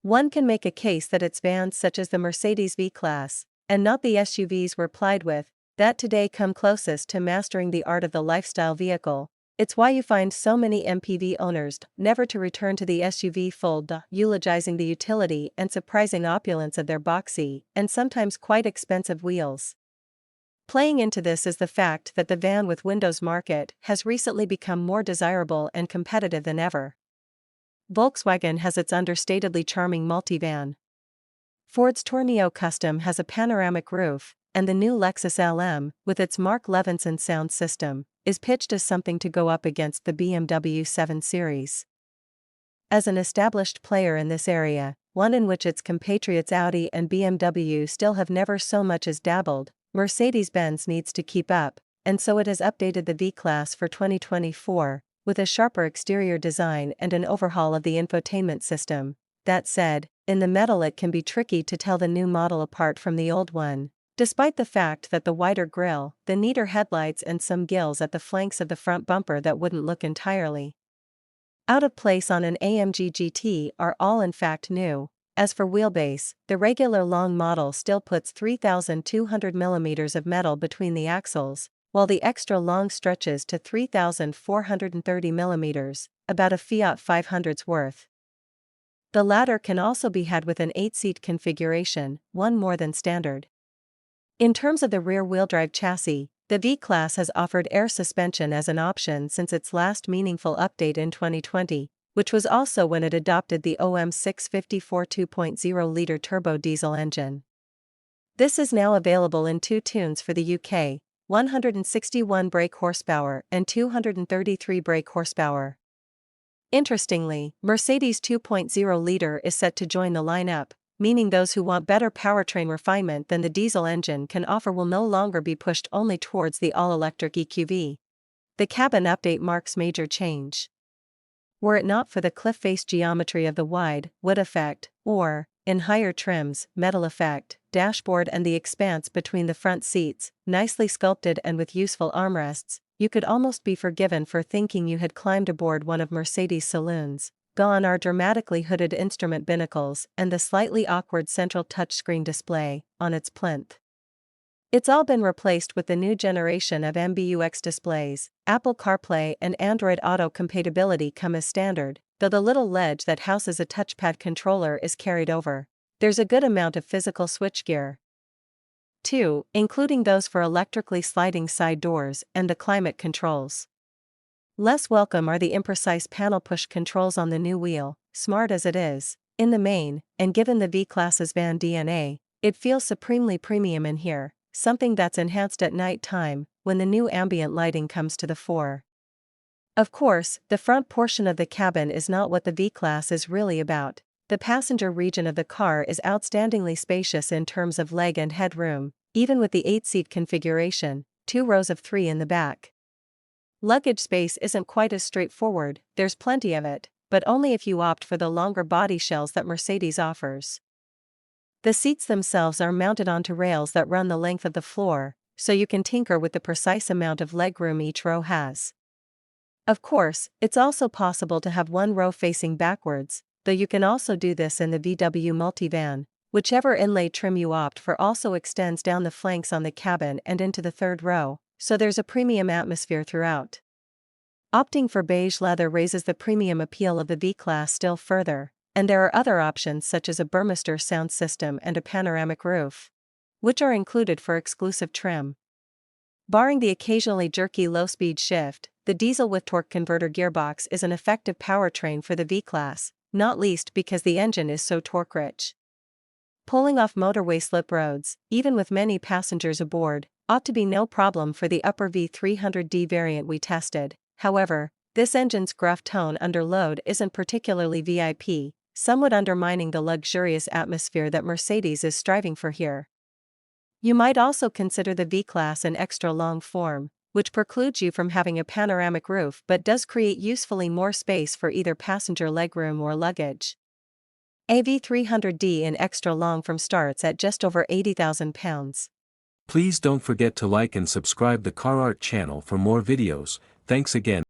One can make a case that it's vans such as the Mercedes V-Class, and not the SUVs we're plied with, that today come closest to mastering the art of the lifestyle vehicle. It's why you find so many MPV owners never to return to the SUV fold, eulogizing the utility and surprising opulence of their boxy, and sometimes quite expensive wheels. Playing into this is the fact that the van with windows market has recently become more desirable and competitive than ever. Volkswagen has its understatedly charming multivan. Ford's Tourneo Custom has a panoramic roof, and the new Lexus LM, with its Mark Levinson sound system, is pitched as something to go up against the BMW 7 Series. As an established player in this area, one in which its compatriots Audi and BMW still have never so much as dabbled, Mercedes-Benz needs to keep up, and so it has updated the V-Class for 2024, with a sharper exterior design and an overhaul of the infotainment system. That said, in the metal it can be tricky to tell the new model apart from the old one, despite the fact that the wider grille, the neater headlights and some gills at the flanks of the front bumper that wouldn't look entirely out of place on an AMG GT are all in fact new. As for wheelbase, the regular long model still puts 3,200 mm of metal between the axles, while the extra long stretches to 3,430 mm, about a Fiat 500's worth. The latter can also be had with an 8-seat configuration, one more than standard. In terms of the rear-wheel drive chassis, the V-Class has offered air suspension as an option since its last meaningful update in 2020, which was also when it adopted the OM 654 2.0-liter turbo diesel engine. This is now available in two tunes for the UK, 161 brake horsepower and 233 brake horsepower. Interestingly, Mercedes 2.0-liter is set to join the lineup, meaning those who want better powertrain refinement than the diesel engine can offer will no longer be pushed only towards the all-electric EQV. The cabin update marks major change. Were it not for the cliff-face geometry of the wide, wood effect, or, in higher trims, metal effect, dashboard and the expanse between the front seats, nicely sculpted and with useful armrests, you could almost be forgiven for thinking you had climbed aboard one of Mercedes' saloons. Gone are dramatically hooded instrument binnacles and the slightly awkward central touchscreen display on its plinth. It's all been replaced with the new generation of MBUX displays. Apple CarPlay and Android Auto compatibility come as standard, though the little ledge that houses a touchpad controller is carried over. There's a good amount of physical switchgear, too, including those for electrically sliding side doors and the climate controls. Less welcome are the imprecise panel push controls on the new wheel, smart as it is, in the main, and given the V-Class's van DNA, it feels supremely premium in here, something that's enhanced at night time, when the new ambient lighting comes to the fore. Of course, the front portion of the cabin is not what the V-Class is really about. The passenger region of the car is outstandingly spacious in terms of leg and headroom, even with the 8-seat configuration, 2 rows of 3 in the back. Luggage space isn't quite as straightforward, there's plenty of it, but only if you opt for the longer body shells that Mercedes offers. The seats themselves are mounted onto rails that run the length of the floor, so you can tinker with the precise amount of legroom each row has. Of course, it's also possible to have one row facing backwards, though you can also do this in the VW Multivan. Whichever inlay trim you opt for also extends down the flanks on the cabin and into the third row, so there's a premium atmosphere throughout. Opting for beige leather raises the premium appeal of the V-Class still further, and there are other options such as a Burmester sound system and a panoramic roof, which are included for exclusive trim. Barring the occasionally jerky low-speed shift, the diesel with torque converter gearbox is an effective powertrain for the V-Class, not least because the engine is so torque-rich. Pulling off motorway slip roads, even with many passengers aboard, ought to be no problem for the upper V300D variant we tested. However, this engine's gruff tone under load isn't particularly VIP, somewhat undermining the luxurious atmosphere that Mercedes is striving for here. You might also consider the V-Class in extra long form, which precludes you from having a panoramic roof but does create usefully more space for either passenger legroom or luggage. A V300D in extra long form starts at just over £80,000. Please don't forget to like and subscribe the Car Art channel for more videos. Thanks again.